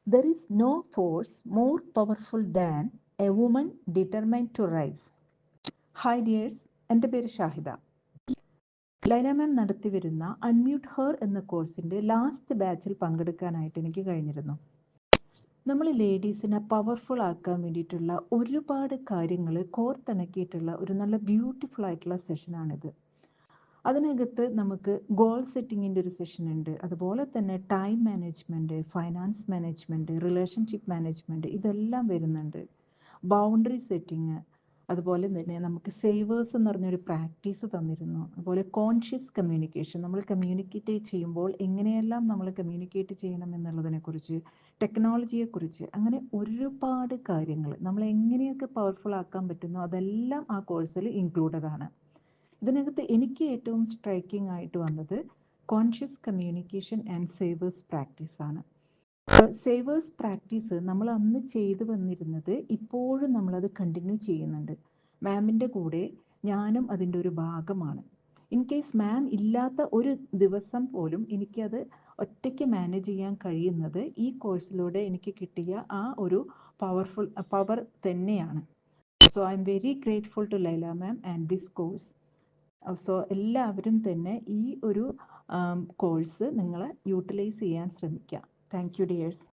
There is no force more powerful than a woman determined to rise. Hi dears, എൻ്റെ പേര് ഷാഹിദ. ലൈല മാം നടത്തി വരുന്ന unmute her എന്ന കോഴ്സിൻ്റെ ലാസ്റ്റ് ബാച്ചിൽ പങ്കെടുക്കാനായിട്ട് എനിക്ക് കഴിഞ്ഞിരുന്നു. നമ്മൾ ലേഡീസിനെ പവർഫുൾ ആക്കാൻ വേണ്ടിയിട്ടുള്ള ഒരുപാട് കാര്യങ്ങൾ കോർത്തിണക്കിയിട്ടുള്ള ഒരു നല്ല ബ്യൂട്ടിഫുൾ ആയിട്ടുള്ള സെഷനാണിത്. അതിനകത്ത് നമുക്ക് ഗോൾ സെറ്റിങ്ങിൻ്റെ ഒരു സെഷൻ ഉണ്ട്, അതുപോലെ തന്നെ time management, finance management, relationship management, ഇതെല്ലാം വരുന്നുണ്ട്. ബൗണ്ടറി സെറ്റിങ്, അതുപോലെ തന്നെ നമുക്ക് സേവേഴ്സ് എന്ന് പറഞ്ഞൊരു പ്രാക്ടീസ് തന്നിരുന്നു. അതുപോലെ കോൺഷ്യസ് കമ്മ്യൂണിക്കേഷൻ, നമ്മൾ കമ്മ്യൂണിക്കേറ്റ് ചെയ്യുമ്പോൾ എങ്ങനെയെല്ലാം നമ്മൾ കമ്മ്യൂണിക്കേറ്റ് ചെയ്യണം എന്നുള്ളതിനെക്കുറിച്ച്, ടെക്നോളജിയെക്കുറിച്ച്, അങ്ങനെ ഒരുപാട് കാര്യങ്ങൾ നമ്മൾ എങ്ങനെയൊക്കെ പവർഫുൾ ആക്കാൻ പറ്റുന്നു അതെല്ലാം ആ കോഴ്സിൽ ഇൻക്ലൂഡഡ് ആണ്. ഇതിനകത്ത് എനിക്ക് ഏറ്റവും സ്ട്രൈക്കിംഗ് ആയിട്ട് വന്നത് കോൺഷ്യസ് കമ്മ്യൂണിക്കേഷൻ ആൻഡ് സേവേഴ്സ് പ്രാക്ടീസാണ്. സേവേഴ്സ് പ്രാക്ടീസ് നമ്മൾ അന്ന് ചെയ്തു വന്നിരുന്നത് ഇപ്പോഴും നമ്മളത് കണ്ടിന്യൂ ചെയ്യുന്നുണ്ട്. മാമിൻ്റെ കൂടെ ഞാനും അതിൻ്റെ ഒരു ഭാഗമാണ്. ഇൻ കേസ് മാം ഇല്ലാത്ത ഒരു ദിവസം പോലും എനിക്കത് ഒറ്റയ്ക്ക് മാനേജ് ചെയ്യാൻ കഴിയുന്നത് ഈ കോഴ്സിലൂടെ എനിക്ക് കിട്ടിയ ആ ഒരു പവർ തന്നെയാണ്. So I am very grateful to Laila ma'am and this course. So എല്ലാവരും തന്നെ ഈ ഒരു കോഴ്സ് നിങ്ങൾ യൂട്ടിലൈസ് ചെയ്യാൻ ശ്രമിക്കുക. Thank you dears.